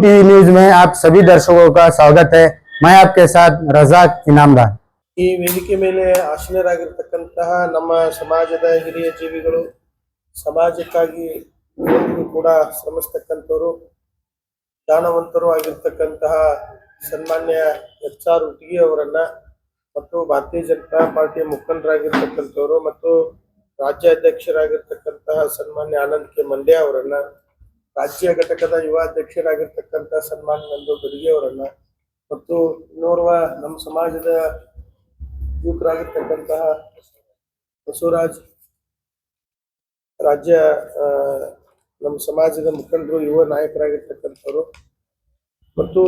TV news में आप सभी दर्शकों का स्वागत है। मैं आपके साथ रजाक इनामदार। ಈ ವೇದಿಕೆ ಮೇಲೆ ಆಸೀನರಾಗಿರ್ತಕ್ಕಂತಹ ನಮ್ಮ ಸಮಾಜದ ಹಿರಿಯ ಜೀವಿಗಳು, ಸಮಾಜಕ್ಕಾಗಿ ಇವತ್ತಿಗೂ ಕೂಡ ಶ್ರಮಿಸ್ತಕ್ಕಂಥವರು, ದಾನವಂತರು ಆಗಿರ್ತಕ್ಕಂತಹ ಸನ್ಮಾನ್ಯ ಎಚ್.ಆರ್. ಉಟಗಿ ಅವರನ್ನ ಮತ್ತು ಭಾರತೀಯ ಜನತಾ ಪಾರ್ಟಿಯ ಮುಖಂಡರಾಗಿರ್ತಕ್ಕಂಥವರು ಮತ್ತು ರಾಜ್ಯ ಅಧ್ಯಕ್ಷರಾಗಿರ್ತಕ್ಕಂತಹ ಸನ್ಮಾನ್ಯ ಆನಂದ್ ಕೆ ಮಂಡ್ಯ ಅವರನ್ನ, ರಾಜ್ಯ ಘಟಕದ ಯುವ ಅಧ್ಯಕ್ಷರಾಗಿರ್ತಕ್ಕಂತಹ ಸನ್ಮಾನ್ಯ ನಂದು ಗಡಿಗೆ ಅವರನ್ನ ಮತ್ತು ಇನ್ನೋರ್ವ ನಮ್ಮ ಸಮಾಜದ ಯುವಕರಾಗಿರ್ತಕ್ಕಂತಹ ಬಸವರಾಜ್, ರಾಜ್ಯ ನಮ್ಮ ಸಮಾಜದ ಮುಖಂಡರು, ಯುವ ನಾಯಕರಾಗಿರ್ತಕ್ಕಂಥವರು ಮತ್ತು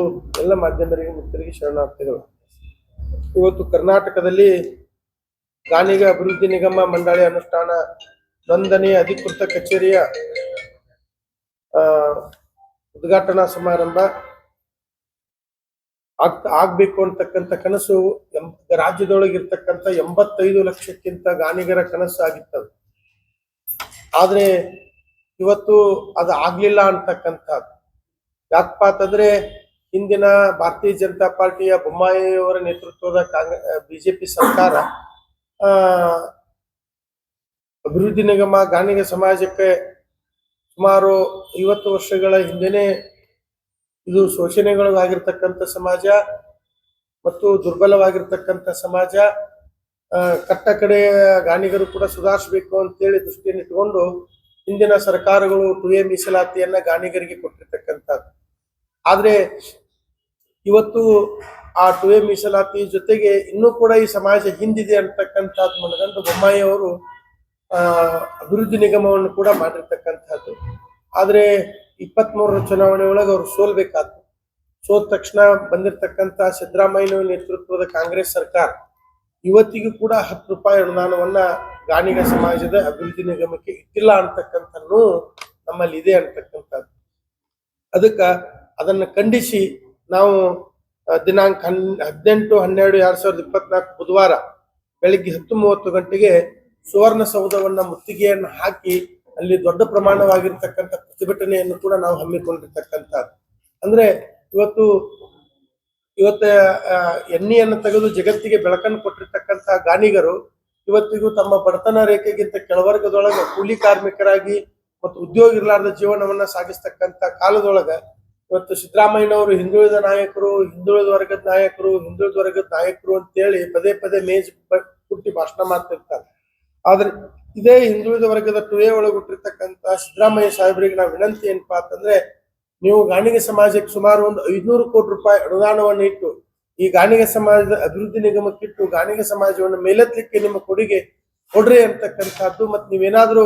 ಎಲ್ಲ ಮಾಧ್ಯಮರಿಗೆ ಮಿತ್ರರಿಗೆ ಶರಣಾರ್ಥಿಗಳು. ಇವತ್ತು ಕರ್ನಾಟಕದಲ್ಲಿ ಗಾಣಿಗ ಅಭಿವೃದ್ಧಿ ನಿಗಮ ಮಂಡಳಿ ಅನುಷ್ಠಾನ ನೋಂದಣಿ ಅಧಿಕೃತ ಕಚೇರಿಯ ಉದ್ಘಾಟನಾ ಸಮಾರಂಭ ಆಗ್ಬೇಕು ಅಂತಕ್ಕಂಥ ಕನಸು ರಾಜ್ಯದೊಳಗಿರ್ತಕ್ಕಂಥ 85 ಲಕ್ಷಕ್ಕಿಂತ ಗಾಣಿಗರ ಕನಸು ಆಗಿತ್ತದು. ಆದ್ರೆ ಇವತ್ತು ಅದು ಆಗ್ಲಿಲ್ಲ ಅಂತಕ್ಕಂಥದ್ದು. ಯಾಕಪ್ಪ ಅಂತಂದ್ರೆ ಹಿಂದಿನ ಭಾರತೀಯ ಜನತಾ ಪಾರ್ಟಿಯ ಬೊಮ್ಮಾಯಿಯವರ ನೇತೃತ್ವದ ಬಿಜೆಪಿ ಸರ್ಕಾರ ಅಭಿವೃದ್ಧಿ ನಿಗಮ ಗಾಣಿಗ ಸಮಾಜಕ್ಕೆ ಸುಮಾರು 50 ವರ್ಷಗಳ ಹಿಂದೆನೆ ಇದು ಶೋಷಣೆಗಳಿಗಾಗಿರ್ತಕ್ಕಂಥ ಸಮಾಜ ಮತ್ತು ದುರ್ಬಲವಾಗಿರ್ತಕ್ಕಂಥ ಸಮಾಜ, ಕಟ್ಟ ಕಡೆ ಗಾಣಿಗರು ಕೂಡ ಸುಧಾರಿಸಬೇಕು ಅಂತೇಳಿ ದೃಷ್ಟಿಯನ್ನು ಇಟ್ಟುಕೊಂಡು ಹಿಂದಿನ ಸರ್ಕಾರಗಳು 2A ಮೀಸಲಾತಿಯನ್ನ ಗಾಣಿಗರಿಗೆ ಕೊಟ್ಟಿರ್ತಕ್ಕಂಥದ್ದು. ಆದ್ರೆ ಇವತ್ತು ಆ 2A ಮೀಸಲಾತಿ ಜೊತೆಗೆ ಇನ್ನೂ ಕೂಡ ಈ ಸಮಾಜ ಹಿಂದಿದೆ ಅಂತಕ್ಕಂಥದ್ದು ಮನಗಂಡು ಬೊಮ್ಮಾಯಿ ಅವರು ಅಭಿವೃದ್ಧಿ ನಿಗಮವನ್ನು ಕೂಡ ಮಾಡಿರ್ತಕ್ಕಂಥದ್ದು. ಆದ್ರೆ 23ರ ಚುನಾವಣೆ ಒಳಗೆ ಅವರು ಸೋಲ್ಬೇಕಾದ್ರು. ಸೋತ ತಕ್ಷಣ ಬಂದಿರತಕ್ಕಂತ ಸಿದ್ದರಾಮಯ್ಯ ನೇತೃತ್ವದ ಕಾಂಗ್ರೆಸ್ ಸರ್ಕಾರ ಇವತ್ತಿಗೂ ಕೂಡ 10 ರೂಪಾಯಿ ಅನುದಾನವನ್ನ ಗಾಣಿಗ ಸಮಾಜದ ಅಭಿವೃದ್ಧಿ ನಿಗಮಕ್ಕೆ ಇಟ್ಟಿಲ್ಲ ಅಂತಕ್ಕಂಥನ್ನು ನಮ್ಮಲ್ಲಿ ಇದೆ ಅಂತಕ್ಕಂಥದ್ದು. ಅದನ್ನ ಖಂಡಿಸಿ ನಾವು ದಿನಾಂಕ 18/12/2024 ಬುಧವಾರ ಬೆಳಿಗ್ಗೆ 10:30 ಗಂಟೆಗೆ ಸುವರ್ಣಸೌಧವನ್ನ ಮುತ್ತಿಗೆಯನ್ನು ಹಾಕಿ ಅಲ್ಲಿ ದೊಡ್ಡ ಪ್ರಮಾಣವಾಗಿರ್ತಕ್ಕಂಥ ಪ್ರತಿಭಟನೆಯನ್ನು ಕೂಡ ನಾವು ಹಮ್ಮಿಕೊಂಡಿರ್ತಕ್ಕಂಥದ್ದು. ಅಂದ್ರೆ ಇವತ್ತ ಎಣ್ಣೆಯನ್ನು ತೆಗೆದು ಜಗತ್ತಿಗೆ ಬೆಳಕನ್ನು ಕೊಟ್ಟಿರ್ತಕ್ಕಂಥ ಗಾಣಿಗರು ಇವತ್ತಿಗೂ ತಮ್ಮ ಬಡತನ ರೇಖೆಗಿಂತ ಕೆಳವರ್ಗದೊಳಗೆ ಕೂಲಿ ಕಾರ್ಮಿಕರಾಗಿ ಮತ್ತು ಉದ್ಯೋಗ ಇರಲಾರ್ದ ಜೀವನವನ್ನ ಸಾಗಿಸ್ತಕ್ಕಂಥ ಕಾಲದೊಳಗ ಇವತ್ತು ಸಿದ್ದರಾಮಯ್ಯನವರು ಹಿಂದುಳಿದ ನಾಯಕರು, ಹಿಂದುಳಿದ ವರ್ಗದ ನಾಯಕರು ಅಂತೇಳಿ ಪದೇ ಪದೇ ಮೇಜ್ ಕುಟ್ಟಿ ಭಾಷಣ ಮಾಡ್ತಿರ್ತಾರೆ. ಆದ್ರೆ ಇದೇ ಹಿಂದುಳಿದ ವರ್ಗದ 2A ಒಳಗೆ ಹುಟ್ಟಿರ್ತಕ್ಕಂಥ ಸಿದ್ದರಾಮಯ್ಯ ಸಾಹೇಬರಿಗೆ ನಾವು ವಿನಂತಿ ಏನಪ್ಪಾ ಅಂತಂದ್ರೆ, ನೀವು ಗಾಣಿಗ ಸಮಾಜಕ್ಕೆ ಸುಮಾರು ಒಂದು 500 ಕೋಟಿ ರೂಪಾಯಿ ಅನುದಾನವನ್ನು ಇಟ್ಟು ಈ ಗಾಣಿಗ ಸಮಾಜದ ಅಭಿವೃದ್ಧಿ ನಿಗಮಕ್ಕಿಟ್ಟು ಗಾಣಿಗ ಸಮಾಜವನ್ನು ಮೇಲೆತ್ತಲಿಕ್ಕೆ ನಿಮ್ಮ ಕೊಡುಗೆ ಕೊಡ್ರಿ ಅಂತಕ್ಕಂಥದ್ದು. ಮತ್ ನೀವೇನಾದ್ರೂ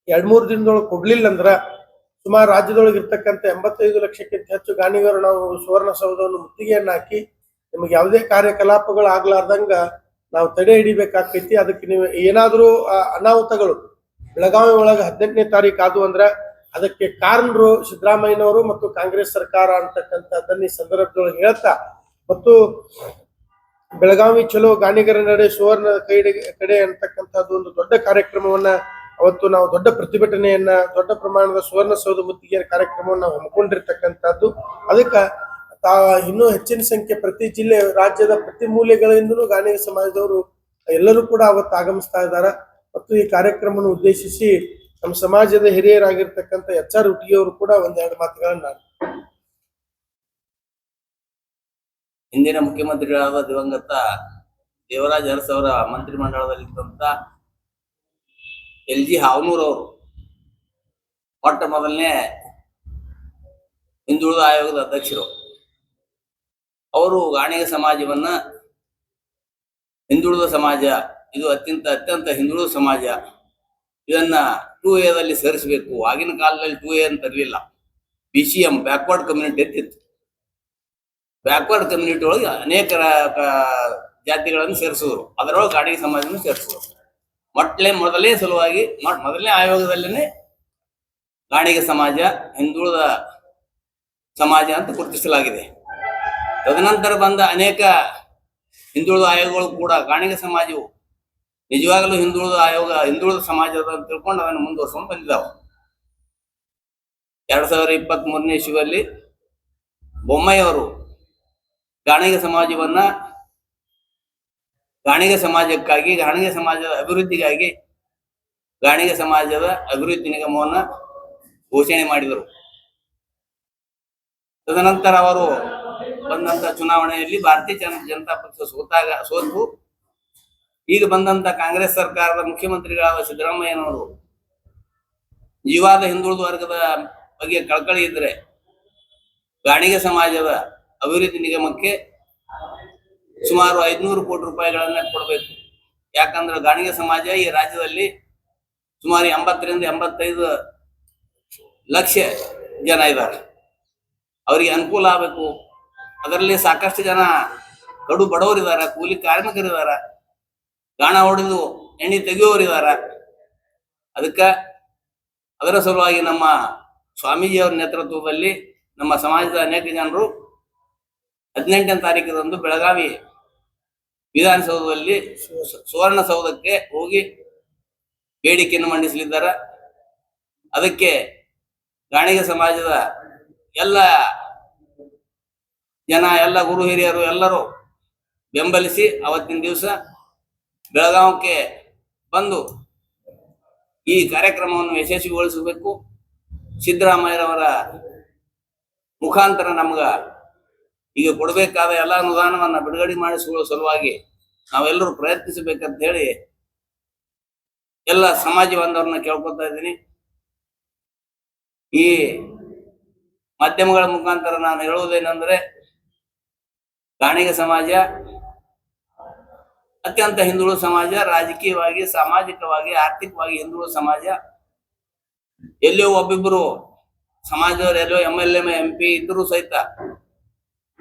2-3 ದಿನದೊಳಗೆ ಕೊಡ್ಲಿಲ್ಲ ಅಂದ್ರ ಸುಮಾರು ರಾಜ್ಯದೊಳಗೆ ಇರ್ತಕ್ಕಂಥ 85 ಲಕ್ಷಕ್ಕಿಂತ ಹೆಚ್ಚು ಗಾಣಿಗರು ನಾವು ಸುವರ್ಣಸೌಧವನ್ನು ಮುತ್ತಿಗೆಯನ್ನು ಹಾಕಿ ನಿಮಗೆ ಯಾವುದೇ ಕಾರ್ಯಕಲಾಪಗಳು ಆಗ್ಲಾರ್ದಂಗ ನಾವು ತಡೆ ಹಿಡಿಬೇಕಾಗ್ತೈತಿ. ಅದಕ್ಕೆ ನೀವು ಏನಾದ್ರೂ ಅನಾಹುತಗಳು ಬೆಳಗಾವಿ ಒಳಗೆ 18ನೇ ತಾರೀಕು ಆದು ಅಂದ್ರ ಅದಕ್ಕೆ ಕಾರಣರು ಸಿದ್ದರಾಮಯ್ಯನವರು ಮತ್ತು ಕಾಂಗ್ರೆಸ್ ಸರ್ಕಾರ ಅಂತಕ್ಕಂಥದ್ದನ್ನ ಈ ಸಂದರ್ಭದೊಳಗೆ ಹೇಳ್ತಾ, ಮತ್ತು ಬೆಳಗಾವಿ ಚಲೋ ಗಾಣಿಗರ ನಡೆ ಸುವರ್ಣ ಕಡೆ ಅಂತಕ್ಕಂಥದ್ದು ಒಂದು ದೊಡ್ಡ ಕಾರ್ಯಕ್ರಮವನ್ನ ಅವತ್ತು ನಾವು ದೊಡ್ಡ ಪ್ರತಿಭಟನೆಯನ್ನ, ದೊಡ್ಡ ಪ್ರಮಾಣದ ಸುವರ್ಣಸೌಧ ಮುತ್ತಿಗೆ ಕಾರ್ಯಕ್ರಮವನ್ನು ನಾವು ಹಮ್ಮಿಕೊಂಡಿರ್ತಕ್ಕಂಥದ್ದು. ಅದಕ್ಕೆ ಇನ್ನೂ ಹೆಚ್ಚಿನ ಸಂಖ್ಯೆ ಪ್ರತಿ ಜಿಲ್ಲೆ, ರಾಜ್ಯದ ಪ್ರತಿ ಮೂಲೆಗಳಿಂದಲೂ ಗಾಣಿಗ ಸಮಾಜದವರು ಎಲ್ಲರೂ ಕೂಡ ಅವತ್ತು ಆಗಮಿಸ್ತಾ ಇದ್ದಾರೆ. ಮತ್ತು ಈ ಕಾರ್ಯಕ್ರಮವನ್ನು ಉದ್ದೇಶಿಸಿ ನಮ್ಮ ಸಮಾಜದ ಹಿರಿಯರಾಗಿರ್ತಕ್ಕಂಥ ಎಚ್.ಆರ್. ಉಟಗಿ ಅವರು ಕೂಡ ಒಂದೆರಡು ಮಾತುಗಳನ್ನ ಹಿಂದಿನ ಮುಖ್ಯಮಂತ್ರಿಗಳಾದ ದಿವಂಗತ ದೇವರಾಜ ಅರಸು ಅವರ ಮಂತ್ರಿಮಂಡಲದಲ್ಲಿದ್ದಂತ LG ಹಾವನೂರ್ ಅವರು ಮೊಟ್ಟ ಮೊದಲನೇ ಹಿಂದುಳಿದ ಆಯೋಗದ ಅಧ್ಯಕ್ಷರು. ಅವರು ಗಾಣಿಗ ಸಮಾಜವನ್ನ ಹಿಂದುಳಿದ ಸಮಾಜ, ಇದು ಅತ್ಯಂತ ಹಿಂದುಳಿದ ಸಮಾಜ, ಇದನ್ನ 2A ಸೇರಿಸಬೇಕು. ಆಗಿನ ಕಾಲದಲ್ಲಿ 2A ಅಂತ ಇರಲಿಲ್ಲ, BCM ಬ್ಯಾಕ್ವರ್ಡ್ ಕಮ್ಯುನಿಟಿ ಅಂತಿತ್ತು. ಬ್ಯಾಕ್ವರ್ಡ್ ಕಮ್ಯುನಿಟಿ ಒಳಗೆ ಅನೇಕ ಜಾತಿಗಳನ್ನು ಸೇರಿಸಿದ್ರು, ಅದರೊಳಗೆ ಗಾಣಿಗ ಸಮಾಜವನ್ನು ಸೇರಿಸಿದ್ರು. ಮೊದಲನೇ ಆಯೋಗದಲ್ಲೇ ಗಾಣಿಗ ಸಮಾಜ ಹಿಂದುಳಿದ ಸಮಾಜ ಅಂತ ಗುರುತಿಸಲಾಗಿದೆ. ತದನಂತರ ಬಂದ ಅನೇಕ ಹಿಂದುಳಿದ ಆಯೋಗಗಳು ಕೂಡ ಗಾಣಿಗ ಸಮಾಜವು ನಿಜವಾಗಲೂ ಹಿಂದುಳಿದ ಸಮಾಜದ ಅಂತ ತಿಳ್ಕೊಂಡು ಅದನ್ನು ಮುಂದುವರ್ಸ್ಕೊಂಡು ಬಂದಿದ್ದಾವೆ. 2023ನೇ ಇಸ್ವಿಯಲ್ಲಿ ಬೊಮ್ಮಾಯಿಯವರು ಗಾಣಿಗ ಸಮಾಜವನ್ನ ಗಾಣಿಗ ಸಮಾಜಕ್ಕಾಗಿ ಗಾಣಿಗ ಸಮಾಜದ ಅಭಿವೃದ್ಧಿಗಾಗಿ ಗಾಣಿಗ ಸಮಾಜದ ಅಭಿವೃದ್ಧಿ ನಿಗಮವನ್ನ ಘೋಷಣೆ ಮಾಡಿದರು. ತದನಂತರ ಅವರು ಬಂದಂತ ಚುನಾವಣೆಯಲ್ಲಿ ಭಾರತೀಯ ಜನತಾ ಪಕ್ಷ ಸೋತು ಈಗ ಬಂದಂತ ಕಾಂಗ್ರೆಸ್ ಸರ್ಕಾರದ ಮುಖ್ಯಮಂತ್ರಿಗಳಾದ ಸಿದ್ದರಾಮಯ್ಯನವರು ಜೀವಾದ ಹಿಂದುಳಿದ ವರ್ಗದ ಬಗ್ಗೆ ಕಳಕಳಿ ಇದ್ರೆ ಗಾಣಿಗ ಸಮಾಜದ ಅಭಿವೃದ್ಧಿ ನಿಗಮಕ್ಕೆ ಸುಮಾರು 500 ಕೋಟಿ ರೂಪಾಯಿಗಳನ್ನ ಕೊಡಬೇಕು. ಯಾಕಂದ್ರೆ ಗಾಣಿಗ ಸಮಾಜ ಈ ರಾಜ್ಯದಲ್ಲಿ ಸುಮಾರು 80 ರಿಂದ 85 ಲಕ್ಷ ಜನ ಇದ್ದಾರೆ. ಅವರಿಗೆ ಅನುಕೂಲ ಆಗಬೇಕು. ಅದರಲ್ಲಿ ಸಾಕಷ್ಟು ಜನ ಕಡು ಬಡವರಿದ್ದಾರೆ, ಕೂಲಿ ಕಾರ್ಮಿಕರಿದ್ದಾರೆ, ಗಾಣ ಹೊಡೆದು ಎಣ್ಣೆ ತೆಗೆಯುವವರಿದಾರ. ಅದರ ಸಲುವಾಗಿ ನಮ್ಮ ಸ್ವಾಮೀಜಿಯವರ ನೇತೃತ್ವದಲ್ಲಿ ನಮ್ಮ ಸಮಾಜದ ಅನೇಕ ಜನರು 18ನೇ ತಾರೀಕದಂದು ಬೆಳಗಾವಿ ವಿಧಾನಸೌಧದಲ್ಲಿ ಸುವರ್ಣಸೌಧಕ್ಕೆ ಹೋಗಿ ಬೇಡಿಕೆಯನ್ನು ಮಂಡಿಸಲಿದ್ದಾರೆ. ಅದಕ್ಕೆ ಗಾಣಿಗ ಸಮಾಜದ ಎಲ್ಲ ಜನ, ಎಲ್ಲ ಗುರು ಹಿರಿಯರು ಎಲ್ಲರೂ ಬೆಂಬಲಿಸಿ ಅವತ್ತಿನ ದಿವಸ ಬೆಳಗಾವಕ್ಕೆ ಬಂದು ಈ ಕಾರ್ಯಕ್ರಮವನ್ನು ಯಶಸ್ವಿಗೊಳಿಸಬೇಕು. ಸಿದ್ದರಾಮಯ್ಯರವರ ಮುಖಾಂತರ ನಮ್ಗ ಈಗ ಕೊಡಬೇಕಾದ ಎಲ್ಲ ಅನುದಾನವನ್ನ ಬಿಡುಗಡೆ ಮಾಡಿಸುವ ಸಲುವಾಗಿ ನಾವೆಲ್ಲರೂ ಪ್ರಯತ್ನಿಸಬೇಕಂತ ಹೇಳಿ ಎಲ್ಲ ಸಮಾಜ ಬಾಂಧವರನ್ನ ಕೇಳ್ಕೊತಾ ಇದ್ದೀನಿ. ಈ ಮಾಧ್ಯಮಗಳ ಮುಖಾಂತರ ನಾನು ಹೇಳುವುದೇನೆಂದ್ರೆ, ಗಾಣಿಗ ಸಮಾಜ ಅತ್ಯಂತ ಹಿಂದುಳಿದ ಸಮಾಜ, ರಾಜಕೀಯವಾಗಿ, ಸಾಮಾಜಿಕವಾಗಿ, ಆರ್ಥಿಕವಾಗಿ ಹಿಂದುಳಿದ ಸಮಾಜ. ಎಲ್ಲೋ ಒಬ್ಬಿಬ್ಬರು ಸಮಾಜದವರು ಎಲ್ಲೋ MLA MP ಇದ್ರೂ ಸಹಿತ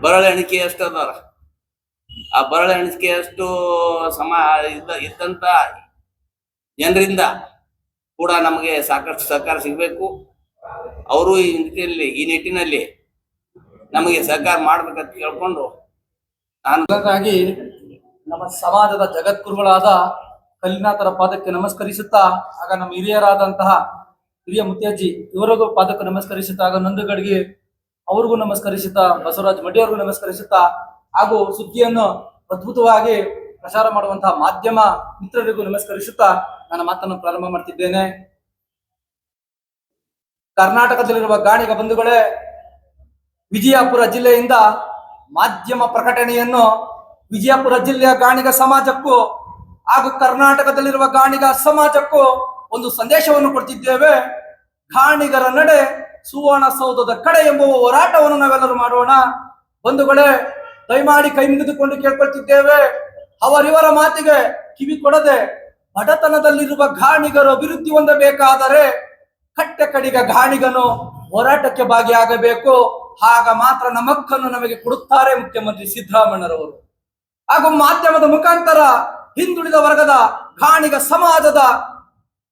ಬರಳ ಎಣಿಕೆಯಷ್ಟು ಅದಾರ. ಆ ಬರಳ ಎಣಿಕೆಯಷ್ಟು ಇದ್ದಂತ ಜನರಿಂದ ಕೂಡ ನಮಗೆ ಸಾಕಷ್ಟು ಸಹಕಾರ ಸಿಗಬೇಕು. ಅವರು ಈ ನಿಟ್ಟಿನಲ್ಲಿ ನಮಗೆ ಸಹಕಾರ ಮಾಡ್ಬೇಕಂತ ಕೇಳ್ಕೊಂಡು ಹಾಗಾಗಿ ನಮ್ಮ ಸಮಾಜದ ಜಗದ್ಗುರುಗಳಾದ ಕಲ್ಲಿನಾಥರ ಪಾದಕ್ಕೆ ನಮಸ್ಕರಿಸುತ್ತಾ, ಆಗ ನಮ್ಮ ಹಿರಿಯರಾದಂತಹ ಹಿರಿಯ ಮುತ್ಯಾಜಿ ಇವರಿಗೂ ಪಾದಕ್ಕೆ ನಮಸ್ಕರಿಸುತ್ತಾ, ಆಗ ನಂದುಗಡ್ಗೆ ಅವ್ರಿಗೂ ನಮಸ್ಕರಿಸುತ್ತಾ, ಬಸವರಾಜ ಮಡ್ಡಿ ಅವ್ರಿಗೂ ನಮಸ್ಕರಿಸುತ್ತಾ, ಹಾಗೂ ಸುದ್ದಿಯನ್ನು ಅದ್ಭುತವಾಗಿ ಪ್ರಚಾರ ಮಾಡುವಂತಹ ಮಾಧ್ಯಮ ಮಿತ್ರರಿಗೂ ನಮಸ್ಕರಿಸುತ್ತಾ ನನ್ನ ಮಾತನ್ನು ಪ್ರಾರಂಭ ಮಾಡ್ತಿದ್ದೇನೆ. ಕರ್ನಾಟಕದಲ್ಲಿರುವ ಗಾಣಿಗ ಬಂಧುಗಳೇ, ವಿಜಯಪುರ ಜಿಲ್ಲೆಯಿಂದ ಮಾಧ್ಯಮ ಪ್ರಕಟಣೆಯನ್ನು ವಿಜಯಪುರ ಜಿಲ್ಲೆಯ ಗಾಣಿಗ ಸಮಾಜಕ್ಕೂ ಹಾಗೂ ಕರ್ನಾಟಕದಲ್ಲಿರುವ ಗಾಣಿಗ ಸಮಾಜಕ್ಕೂ ಒಂದು ಸಂದೇಶವನ್ನು ಕೊಡ್ತಿದ್ದೇವೆ. ಗಾಣಿಗರ ನಡೆ ಸುವರ್ಣಸೌಧದ ಕಡೆ ಎಂಬುವ ಹೋರಾಟವನ್ನು ನಾವೆಲ್ಲರೂ ಮಾಡೋಣ. ಬಂಧುಗಳೇ, ದಯಮಾಡಿ ಕೈ ಮುಗಿದುಕೊಂಡು ಕೇಳ್ಕೊಳ್ತಿದ್ದೇವೆ. ಅವರಿವರ ಮಾತಿಗೆ ಕಿವಿ ಕೊಡದೆ ಬಡತನದಲ್ಲಿರುವ ಗಾಣಿಗರು ಅಭಿವೃದ್ಧಿ ಹೊಂದಬೇಕಾದರೆ ಕಟ್ಟೆ ಕಡಿಗ ಗಾಣಿಗನು ಹೋರಾಟಕ್ಕೆ ಭಾಗಿಯಾಗಬೇಕು. ಆಗ ಮಾತ್ರ ನಮಕ್ಕನ್ನು ನಮಗೆ ಕೊಡುತ್ತಾರೆ ಮುಖ್ಯಮಂತ್ರಿ ಸಿದ್ದರಾಮಯ್ಯರವರು. ಹಾಗೂ ಮಾಧ್ಯಮದ ಮುಖಾಂತರ ಹಿಂದುಳಿದ ವರ್ಗದ ಗಾಣಿಗ ಸಮಾಜದ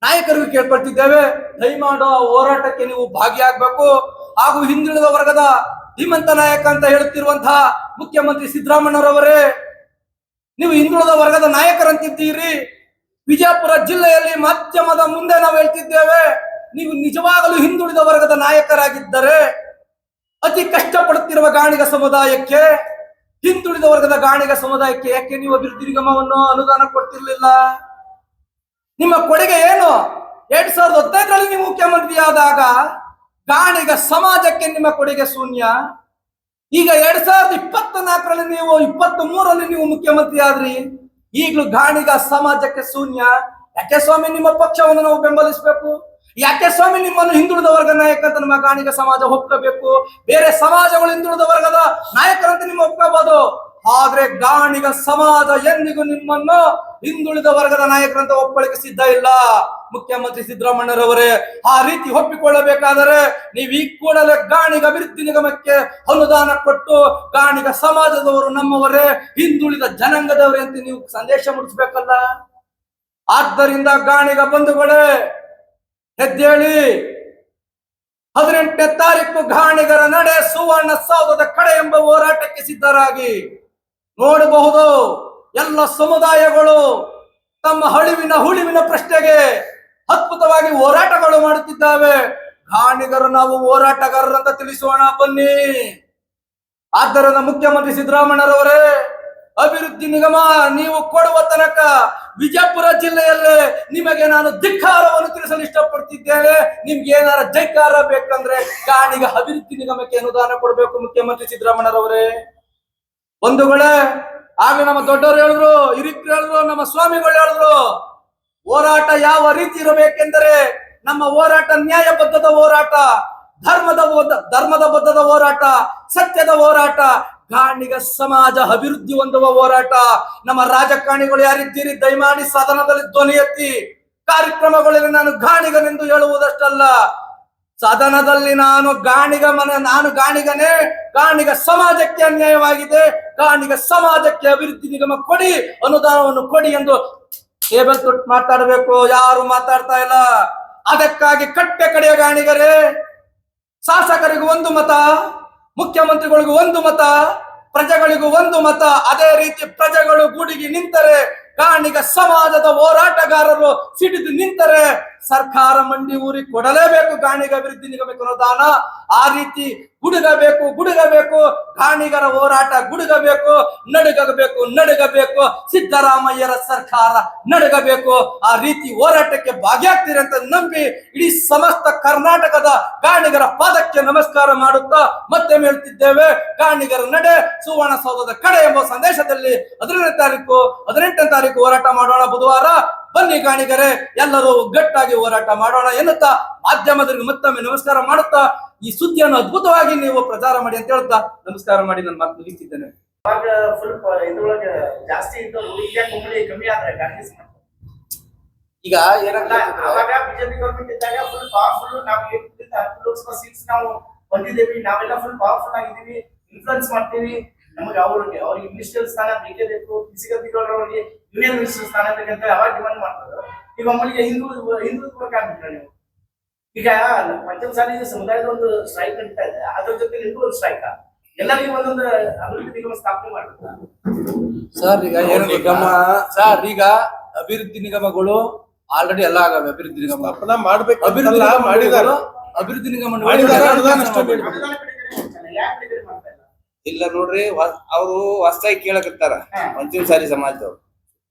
ನಾಯಕರಿಗೂ ಕೇಳ್ಕೊಳ್ತಿದ್ದೇವೆ, ದಯಮಾಡೋ ಹೋರಾಟಕ್ಕೆ ನೀವು ಭಾಗಿಯಾಗಬೇಕು. ಹಾಗೂ ಹಿಂದುಳಿದ ವರ್ಗದ ಧೀಮಂತ ನಾಯಕ ಅಂತ ಹೇಳುತ್ತಿರುವಂತಹ ಮುಖ್ಯಮಂತ್ರಿ ಸಿದ್ದರಾಮಯ್ಯರವರೇ, ನೀವು ಹಿಂದುಳಿದ ವರ್ಗದ ನಾಯಕರಂತಿದ್ದೀರಿ. ವಿಜಯಪುರ ಜಿಲ್ಲೆಯಲ್ಲಿ ಮಾಧ್ಯಮದ ಮುಂದೆ ನಾವು ಹೇಳ್ತಿದ್ದೇವೆ, ನೀವು ನಿಜವಾಗಲೂ ಹಿಂದುಳಿದ ವರ್ಗದ ನಾಯಕರಾಗಿದ್ದರೆ ಅತಿ ಕಷ್ಟಪಡುತ್ತಿರುವ ಗಾಣಿಗ ಸಮುದಾಯಕ್ಕೆ, ಹಿಂದುಳಿದ ವರ್ಗದ ಗಾಣಿಗ ಸಮುದಾಯಕ್ಕೆ ಯಾಕೆ ನೀವು ಅಭಿವೃದ್ಧಿ ನಿಗಮವನ್ನು ಅನುದಾನ ಕೊಡ್ತಿರ್ಲಿಲ್ಲ? ನಿಮ್ಮ ಕೊಡುಗೆ ಏನು? 2015ರಲ್ಲಿ ನೀವು ಮುಖ್ಯಮಂತ್ರಿ ಆದಾಗ ಗಾಣಿಗ ಸಮಾಜಕ್ಕೆ ನಿಮ್ಮ ಕೊಡುಗೆ ಶೂನ್ಯ. ಈಗ 2024ರಲ್ಲಿ ನೀವು 23ರಲ್ಲಿ ನೀವು ಮುಖ್ಯಮಂತ್ರಿ ಆದ್ರಿ, ಈಗಲೂ ಗಾಣಿಗ ಸಮಾಜಕ್ಕೆ ಶೂನ್ಯ. ಯಾಕೆ ಸ್ವಾಮಿ ನಿಮ್ಮ ಪಕ್ಷವನ್ನು ನಾವು ಬೆಂಬಲಿಸಬೇಕು? ಯಾಕೆ ಸ್ವಾಮಿ ನಿಮ್ಮನ್ನು ಹಿಂದುಳಿದ ವರ್ಗ ನಾಯಕ ಅಂತ ನಮ್ಮ ಗಾಣಿಗ ಸಮಾಜ ಒಪ್ಕೋಬೇಕು? ಬೇರೆ ಸಮಾಜಗಳು ಹಿಂದುಳಿದ ವರ್ಗದ ನಾಯಕರಂತ ನಿಮ್ಮ ಒಪ್ಕೋಬಹುದು, ಆದ್ರೆ ಗಾಣಿಗ ಸಮಾಜ ಎಂದಿಗೂ ನಿಮ್ಮನ್ನು ಹಿಂದುಳಿದ ವರ್ಗದ ನಾಯಕರಂತ ಒಪ್ಪಳಿಕೆ ಸಿದ್ಧ ಇಲ್ಲ. ಮುಖ್ಯಮಂತ್ರಿ ಸಿದ್ದರಾಮಯ್ಯರವರೇ, ಆ ರೀತಿ ಒಪ್ಪಿಕೊಳ್ಳಬೇಕಾದರೆ ನೀವು ಈ ಕೂಡಲೇ ಗಾಣಿಗ ಅಭಿವೃದ್ಧಿ ನಿಗಮಕ್ಕೆ ಅನುದಾನ ಕೊಟ್ಟು ಗಾಣಿಗ ಸಮಾಜದವರು ನಮ್ಮವರೇ, ಹಿಂದುಳಿದ ಜನಾಂಗದವರೇ ಅಂತ ನೀವು ಸಂದೇಶ ಮೂಡಿಸಬೇಕಲ್ಲ. ಆದ್ದರಿಂದ ಗಾಣಿಗ ಬಂಧುಗಳೇ, ಎದ್ದೇಳಿ. 18ನೇ ತಾರೀಕು ಗಾಣಿಗರ ನಡೆ ಸುವರ್ಣಸೌಧದ ಕಡೆ ಎಂಬ ಹೋರಾಟಕ್ಕೆ ಸಿದ್ಧರಾಗಿ. ನೋಡಬಹುದು, ಎಲ್ಲ ಸಮುದಾಯಗಳು ತಮ್ಮ ಹುಳಿವಿನ ಪ್ರಶ್ನೆಗೆ ಅದ್ಭುತವಾಗಿ ಹೋರಾಟಗಳು ಮಾಡುತ್ತಿದ್ದಾವೆ. ಗಾಣಿಗರು ನಾವು ಹೋರಾಟಗಾರರಂತ ತಿಳಿಸೋಣ ಬನ್ನಿ. ಆದ್ದರಿಂದ ಮುಖ್ಯಮಂತ್ರಿ ಸಿದ್ದರಾಮಯ್ಯರವರೇ, ಅಭಿವೃದ್ಧಿ ನಿಗಮ ನೀವು ಕೊಡುವ ತನಕ ವಿಜಯಪುರ ಜಿಲ್ಲೆಯಲ್ಲೇ ನಿಮಗೆ ನಾನು ಧಿಕ್ಕಾರವನ್ನು ತಿಳಿಸಲು ಇಷ್ಟಪಡ್ತಿದ್ದೇನೆ. ನಿಮ್ಗೆ ಏನಾರ ಜೈಕಾರ ಬೇಕಂದ್ರೆ ಗಾಣಿಗ ಅಭಿವೃದ್ಧಿ ನಿಗಮಕ್ಕೆ ಅನುದಾನ ಕೊಡಬೇಕು ಮುಖ್ಯಮಂತ್ರಿ ಸಿದ್ದರಾಮಯ್ಯರವರೇ. ಬಂಧುಗಳೇ, ಆಗ ನಮ್ಮ ದೊಡ್ಡವರು ಹೇಳಿದ್ರು, ಹಿರಿಕರು ಹೇಳಿದ್ರು, ನಮ್ಮ ಸ್ವಾಮಿಗಳು ಹೇಳಿದ್ರು, ಹೋರಾಟ ಯಾವ ರೀತಿ ಇರಬೇಕೆಂದರೆ ನಮ್ಮ ಹೋರಾಟ ನ್ಯಾಯಬದ್ಧದ ಹೋರಾಟ, ಧರ್ಮದ ಬದ್ಧದ ಹೋರಾಟ, ಸತ್ಯದ ಹೋರಾಟ, ಗಾಣಿಗ ಸಮಾಜ ಅಭಿವೃದ್ಧಿ ಹೊಂದುವ ಹೋರಾಟ. ನಮ್ಮ ರಾಜಕಾರಣಿಗಳು ಯಾರಿದ್ದೀರಿ, ದಯಮಾಡಿ ಸದನದಲ್ಲಿ ಧ್ವನಿ ಎತ್ತಿ. ಕಾರ್ಯಕ್ರಮಗಳಲ್ಲಿ ನಾನು ಗಾಣಿಗನೆಂದು ಹೇಳುವುದಷ್ಟಲ್ಲ, ಸದನದಲ್ಲಿ ನಾನು ಗಾಣಿಗನೇ. ಗಾಣಿಗ ಸಮಾಜಕ್ಕೆ ಅನ್ಯಾಯವಾಗಿದೆ, ಗಾಣಿಗ ಸಮಾಜಕ್ಕೆ ಅಭಿವೃದ್ಧಿ ನಿಗಮ ಕೊಡಿ, ಅನುದಾನವನ್ನು ಕೊಡಿ ಎಂದು ಟೇಬಲ್ ತೊಟ್ಟು ಮಾತಾಡಬೇಕು. ಯಾರು ಮಾತಾಡ್ತಾ ಇಲ್ಲ. ಅದಕ್ಕಾಗಿ ಕಟ್ಟೆ ಕಡೆಯ ಗಾಣಿಗರೇ, ಶಾಸಕರಿಗೂ ಒಂದು ಮತ, ಮುಖ್ಯಮಂತ್ರಿಗಳಿಗೂ ಒಂದು ಮತ, ಪ್ರಜೆಗಳಿಗೂ ಒಂದು ಮತ. ಅದೇ ರೀತಿ ಪ್ರಜೆಗಳು ಗುಡಿಗೆ ನಿಂತರೆ, ಗಾಣಿಗ ಸಮಾಜದ ಹೋರಾಟಗಾರರು ಸಿಡಿದು ನಿಂತರೆ ಸರ್ಕಾರ ಮಂಡಿ ಊರಿ ಕೊಡಲೇಬೇಕು ಗಾಣಿಗ ಅಭಿವೃದ್ಧಿ ನಿಗಮಕ್ಕೆ ಅನುದಾನ. ಆ ರೀತಿ ಗುಡುಗಬೇಕು. ಗಾಣಿಗರ ಹೋರಾಟ ಗುಡುಗಬೇಕು, ನಡುಗಬೇಕು. ಸಿದ್ದರಾಮಯ್ಯರ ಸರ್ಕಾರ ನಡುಗಬೇಕು. ಆ ರೀತಿ ಹೋರಾಟಕ್ಕೆ ಭಾಗಿಯಾಗ್ತೀರಿ ಅಂತ ನಂಬಿ ಇಡೀ ಸಮಸ್ತ ಕರ್ನಾಟಕದ ಗಾಣಿಗರ ಪಾದಕ್ಕೆ ನಮಸ್ಕಾರ ಮಾಡುತ್ತಾ ಮತ್ತೆ ಹೇಳ್ತಿದ್ದೇವೆ, ಗಾಣಿಗರ ನಡೆ ಸುವರ್ಣಸೌಧದ ಕಡೆ ಎಂಬ ಸಂದೇಶದಲ್ಲಿ 18ನೇ ತಾರೀಕು ಹೋರಾಟ ಮಾಡೋಣ. ಬುಧವಾರ ಬನ್ನಿ ಗಾಣಿಗರೇ, ಎಲ್ಲರೂ ಒಗ್ಗಟ್ಟಾಗಿ ಹೋರಾಟ ಮಾಡೋಣ ಎನ್ನುತ್ತಾ ಮಾಧ್ಯಮದವರಿಗೆ ಮತ್ತೊಮ್ಮೆ ನಮಸ್ಕಾರ ಮಾಡುತ್ತಾ ಈ ಸುದ್ದಿಯನ್ನು ಅದ್ಭುತವಾಗಿ ನೀವು ಪ್ರಚಾರ ಮಾಡಿ ಅಂತ ಹೇಳ್ತಾ ನಮಸ್ಕಾರ ಮಾಡಿ ನನ್ನ ಮಾತು ಮುಗಿಸ್ತಿದ್ದೇನೆ. ಇದ್ರೊಳಗೆ ಜಾಸ್ತಿ ಇದ್ದವರು ಈಗ ಕಮ್ಮಿ ಆದ್ರೆ ಗಾಂಧಿ ಈಗ ಏನಂತ ಅವಾಗ ಬಿಜೆಪಿ ಗವರ್ಮೆಂಟ್ ಇದ್ದಾಗ ಫುಲ್ ಪವರ್ಫುಲ್ ನಾವು ಲೋಕಸಭಾ ಸೀಟ್ಸ್ ನಾವು ಬಂದಿದ್ದೇವೆ, ನಾವೆಲ್ಲ ಫುಲ್ ಪವರ್ಫುಲ್ ಆಗಿದ್ದೀವಿ, ಇನ್ಫ್ಲುಯೆನ್ಸ್ ಮಾಡ್ತೀವಿ. ನಮಗೆ ಅವ್ರಿಗೆ ಮಿನಿಸ್ಟರ್ ಸ್ಥಾನ ಬೇಕೇ ಬೇಕು, ಬಿಸಿಗತ್ತಿಗಳವರಿಗೆ ಯೂನಿಯನ್ ಮಿನಿಸ್ಟರ್ ಸ್ಥಾನ ಬೇಕಂತ ಅವಾಗ ಡಿಮಾಂಡ್ ಮಾಡ್ತಾರೆ. ಈಗ ಒಮ್ಮಳಿಗೆ ಹಿಂದುತ್ವಕ್ಕೆ ಆಗ್ಬಿಟ್ರೆ ನೀವು. ಈಗ ಪಂಚಮಸಾಲಿ ಸಮುದಾಯದ ಒಂದು ಸ್ಟ್ರೈಕ್ ನಡೀತಾ ಇದೆ, ಅದ್ರ ಜೊತೆ ಇನ್ನೂ ಒಂದು ಸ್ಟ್ರೈಕ್. ಎಲ್ಲರಿಗೂ ಒಂದೊಂದು ಅಭಿವೃದ್ಧಿ ನಿಗಮ ಸ್ಥಾಪನೆ ಮಾಡ್ತಾರೆ ಸರ್. ಈಗ ಅಭಿವೃದ್ಧಿ ನಿಗಮಗಳು ಆಲ್ರೆಡಿ ಎಲ್ಲ ಆಗವೆ. ಅಭಿವೃದ್ಧಿ ನಿಗಮ ಸ್ಥಾಪನೆ ಮಾಡ್ಬೇಕು, ಮಾಡಿದ್ದಾರೆ. ಅಭಿವೃದ್ಧಿ ನಿಗಮ ಇಲ್ಲ ನೋಡ್ರಿ, ಅವರು ಹೊಸದಾಗಿ ಕೇಳಕತ್ತಾರ ಪಂಚಮಸಾಲಿ ಸಮಾಜದವ್ರು.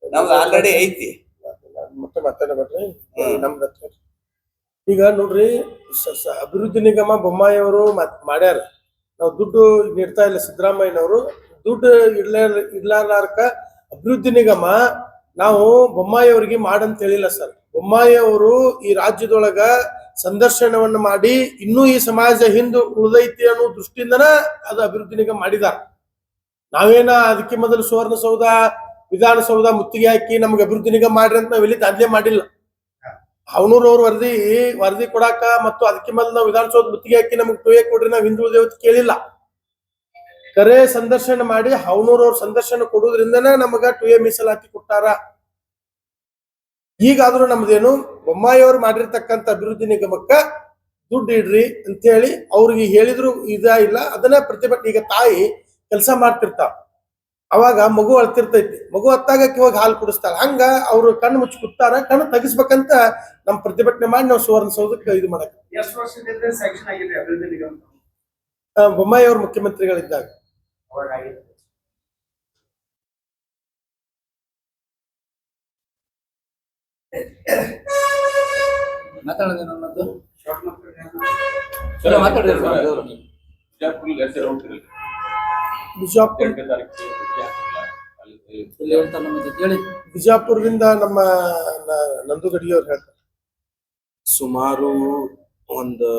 ನಮ್ದು ಆಲ್ರೆಡಿ ಐತಿ. ಮತ್ತೆ ಮಾತಾಡಬೇಡ್ರಿ, ನಮ್ದು ಈಗ ನೋಡ್ರಿ, ಅಭಿವೃದ್ಧಿ ನಿಗಮ ಬೊಮ್ಮಾಯಿ ಅವರು ಮಾಡ್ಯಾರ. ನಾವು ದುಡ್ಡು ನೀಡ್ತಾ ಇಲ್ಲ ಸಿದ್ದರಾಮಯ್ಯನವರು. ದುಡ್ಡು ಇಡ್ಲಾರ್ಕ ಅಭಿವೃದ್ಧಿ ನಿಗಮ ನಾವು ಬೊಮ್ಮಾಯಿ ಅವರಿಗೆ ಮಾಡಂತ ಹೇಳಿಲ್ಲ ಸರ್. ಬೊಮ್ಮಾಯಿ ಅವರು ಈ ರಾಜ್ಯದೊಳಗ ಸಂದರ್ಶನವನ್ನು ಮಾಡಿ ಇನ್ನೂ ಈ ಸಮಾಜ ಹಿಂದೆ ಉಳಿದೈತಿ ಅನ್ನೋ ದೃಷ್ಟಿಯಿಂದನ ಅದು ಅಭಿವೃದ್ಧಿ ನಿಗಮ ಮಾಡಿದಾರ. ನಾವೇನ ಅದಕ್ಕೆ ಮೊದಲು ಸುವರ್ಣಸೌಧ, ವಿಧಾನಸೌಧ ಮುತ್ತಿಗೆ ಹಾಕಿ ನಮ್ಗೆ ಅಭಿವೃದ್ಧಿ ನಿಗಮ ಮಾಡ್ರಿ ಅಂತ ನಾವ್ ಇಲ್ಲಿ ದಾಖಲೆ ಮಾಡಿಲ್ಲ. ಅವನೂರವ್ರ ವರದಿ ಕೊಡಾಕ ಮತ್ತು ಅದಕ್ಕೆ ಮೊದಲು ನಾವು ವಿಧಾನಸೌಧ ಮುತ್ತಿಗೆ ಹಾಕಿ ನಮ್ಗೆ ಟೋಯೆ ಕೊಡ್ರಿ ನಾವ್ ಹಿಂದೂ ದೇವತೆ ಕೇಳಿಲ್ಲ. ಕರೆ ಸಂದರ್ಶನ ಮಾಡಿ ಅವನೂರವ್ರ ಸಂದರ್ಶನ ಕೊಡುವುದ್ರಿಂದನೇ ನಮಗ ಟೋಯೆ ಮೀಸಲಾತಿ ಕೊಟ್ಟಾರ. ಈಗಾದ್ರೂ ನಮ್ದೇನು ಬೊಮ್ಮಾಯಿ ಅವ್ರು ಮಾಡಿರ್ತಕ್ಕಂಥ ಅಭಿವೃದ್ಧಿ ನಿಗಮಕ್ಕ ದುಡ್ಡು ಇಡ್ರಿ ಅಂತ ಹೇಳಿ ಅವ್ರಿಗೆ ಹೇಳಿದ್ರು ಇಲ್ಲ. ಅದನ್ನ ಪ್ರತಿಭಟನೆ. ಈಗ ತಾಯಿ ಕೆಲಸ ಮಾಡ್ತಿರ್ತಾವ, ಅವಾಗ ಮಗು ಅಳ್ತಿರ್ತೈತಿ, ಮಗು ಹತ್ತಾಗಕ್ಕೆ ಹೋಗಿ ಹಾಲು ಕುಡಿಸ್ತಾಳ. ಹಂಗ ಅವ್ರು ಕಣ್ಣು ಮುಚ್ಚಿ ಕೂತಾರ, ಕಣ್ಣು ತೆಗಿಸ್ಬೇಕಂತ ನಮ್ ಪ್ರತಿಭಟನೆ ಮಾಡಿ ನಾವು ಸುವರ್ಣಸೌಧಕ್ಕೆ ಇದು ಮಾಡಕ್. ಎಷ್ಟು ವರ್ಷದಿಂದ ಸ್ಯಾಂಕ್ಷನ್ ಆಗಿದೆ ಅಭಿವೃದ್ಧಿ ನಿಗಮ? ಬೊಮ್ಮಾಯಿ ಅವ್ರ ಮುಖ್ಯಮಂತ್ರಿಗಳಿದ್ದಾಗ ಅವಾಗ ಆಗಿದೆ. ಬಿಜಾಪುರದಿಂದ ನಮ್ಮ ನಂದು ಗಡಿಯವ್ರು ಹೇಳ್ತಾರೆ. ಸುಮಾರು ಒಂದು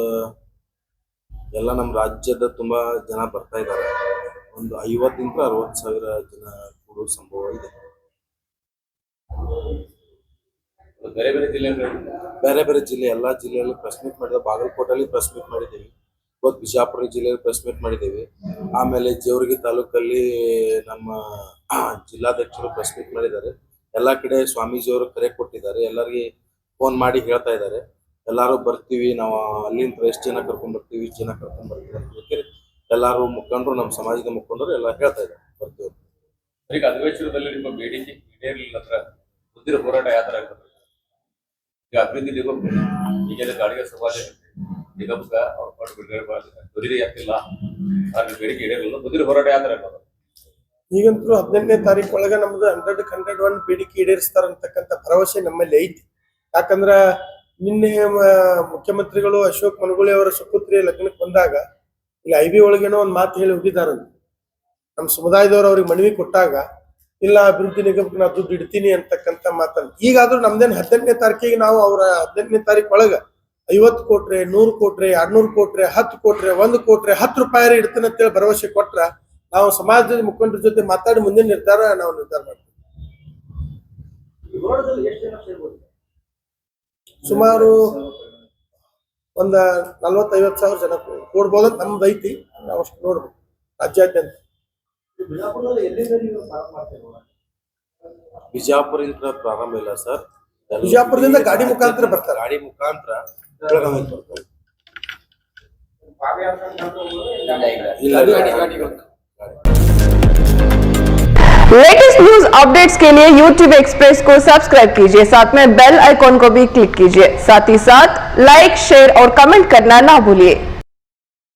ಎಲ್ಲ ನಮ್ಮ ರಾಜ್ಯದ ತುಂಬಾ ಜನ ಬರ್ತಾ ಇದ್ದಾರೆ. ಒಂದು 50,000 to 60,000 ಜನ ಕೂಡೋ ಸಂಭವ ಇದೆ. ಬೇರೆ ಬೇರೆ ಜಿಲ್ಲೆ, ಎಲ್ಲಾ ಜಿಲ್ಲೆಯಲ್ಲಿ ಪ್ರೆಸ್ ಮೀಟ್ ಮಾಡಿದ. ಬಾಗಲಕೋಟೆಯಲ್ಲಿ ಪ್ರೆಸ್ ಮೀಟ್ ಮಾಡಿದ್ದೀವಿ, ಇವತ್ತು ಬಿಜಾಪುರ ಜಿಲ್ಲೆಯಲ್ಲಿ ಪ್ರೆಸ್ ಮೀಟ್ ಮಾಡಿದ್ದೀವಿ. ಆಮೇಲೆ ಜೇವರ್ಗಿ ತಾಲೂಕಲ್ಲಿ ನಮ್ಮ ಜಿಲ್ಲಾಧ್ಯಕ್ಷರು ಪ್ರೆಸ್ ಮೀಟ್ ಮಾಡಿದ್ದಾರೆ. ಎಲ್ಲಾ ಕಡೆ ಸ್ವಾಮೀಜಿಯವರು ಕರೆ ಕೊಟ್ಟಿದ್ದಾರೆ, ಎಲ್ಲರಿಗೆ ಫೋನ್ ಮಾಡಿ ಹೇಳ್ತಾ ಇದ್ದಾರೆ ಎಲ್ಲಾರು ಬರ್ತೀವಿ, ನಾವು ಅಲ್ಲಿಂದ ಎಷ್ಟು ಜನ ಕರ್ಕೊಂಡ್ ಬರ್ತೀವಿ, ಇಷ್ಟು ಜನ ಕರ್ಕೊಂಡ್ ಬರ್ತೀವಿ ಅಂತ ಎಲ್ಲಾರು ಮುಖಂಡರು, ನಮ್ಮ ಸಮಾಜದ ಮುಖಂಡರು ಎಲ್ಲ ಹೇಳ್ತಾ ಇದ್ದಾರೆ ಬರ್ತೀವಿ. ಈಗ ಅಧಿವೇಶನದಲ್ಲಿ ನಿಮ್ಮ ಬೇಡಿಕೆ ಈಡೇರಲಿಲ್ಲ ಅಂದ್ರೆ ಮುಂದಿನ ಹೋರಾಟ ಯಾವ ತರ ಆಗ್ತದೆ? ಈಗ ಅಭಿವೃದ್ಧಿ ಈಗ ಗಾಡಿಗೆ ಸಮಾಜ ನಿಗಮಕ್ಕ ಅವ್ರ ಕೊಟ್ಟು ಬಿಡುಗಡೆ ಬದಿರಿ ಆಗ್ತಿಲ್ಲ ಅದ್ರ ಬೇಡಿಕೆ ಈಡೇರಿಲ್ಲ ಬದಿರಿ ಹೋರಾಟ ಯಾವ ತರ ಇರ್ತದೆ? ಈಗಂತೂ 18ನೇ ತಾರೀಕು ಒಳಗ ನಮ್ದು 100-101 ಬೇಡಿಕೆ ಈಡೇರಿಸ್ತಾರ ಅಂತಕ್ಕಂಥ ಭರವಸೆ ನಮ್ಮಲ್ಲಿ ಐತಿ. ಯಾಕಂದ್ರ ನಿನ್ನೆ ಮುಖ್ಯಮಂತ್ರಿಗಳು ಅಶೋಕ್ ಮನಗೂಳಿ ಅವರ ಸುಪುತ್ರಿಯ ಲಗ್ನಕ್ಕೆ ಬಂದಾಗ ಇಲ್ಲಿ IB ಒಳಗೇನೋ ಒಂದು ಮಾತು ಹೇಳಿ ಹೋಗಿದಾರಂತ. ನಮ್ಮ ಸಮುದಾಯದವರು ಅವ್ರಿಗೆ ಮನವಿ ಕೊಟ್ಟಾಗ ಇಲ್ಲ ಅಭಿವೃದ್ಧಿ ನಿಗಮಕ್ಕೆ ನಾ ದುಡ್ಡು ಇಡ್ತೀನಿ ಅಂತಕ್ಕಂಥ ಮಾತನ್ನು ಈಗಾದ್ರೂ ನಮ್ದೇನು 18ನೇ ತಾರೀಕಿಗೆ ನಾವು ಅವ್ರ 18ನೇ ತಾರೀಕು ಒಳಗ 50 ಕೋಟಿ 100 ಕೋಟಿ 200 ಕೋಟಿ 10 ಕೋಟಿ 1 ಕೋಟಿ 10 ರೂಪಾಯಿ ಇಡ್ತೀನಿ ಅಂತೇಳಿ ಭರವಸೆ ಕೊಟ್ರ ನಾವು ಸಮಾಜದ ಮುಖಂಡರ ಜೊತೆ ಮಾತಾಡಿ ಮುಂದಿನ ನಿರ್ಧಾರ ಮಾಡ್ತೀವಿ. ಸುಮಾರು ಒಂದ 40-50 ಸಾವಿರ ಜನ ಕೂಡ್ಬೋದಂತ ನಮ್ದು ಐತಿ. ನಾವು ಅಷ್ಟು ನೋಡ್ಬೇಕು ರಾಜ್ಯಾದ್ಯಂತ. ಬಿಜಾಪುರದಿಂದ ಪ್ರಾರಂಭ ಇಲ್ಲ ಸರ್, ಬಿಜಾಪುರದಿಂದ ಗಾಡಿ ಮುಖಾಂತರ ಬರ್ತಾರೆ. ಗಾಡಿ ಮುಖಾಂತರ ಬೆಳಗಾವಿಗೆ ಬರ್ತಾರೆ. लेटेस्ट न्यूज अपडेट्स के लिए YouTube एक्सप्रेस को सब्सक्राइब कीजिए, साथ में बेल आइकॉन को भी क्लिक कीजिए, साथ ही साथ लाइक, शेयर और कमेंट करना ना भूलिए।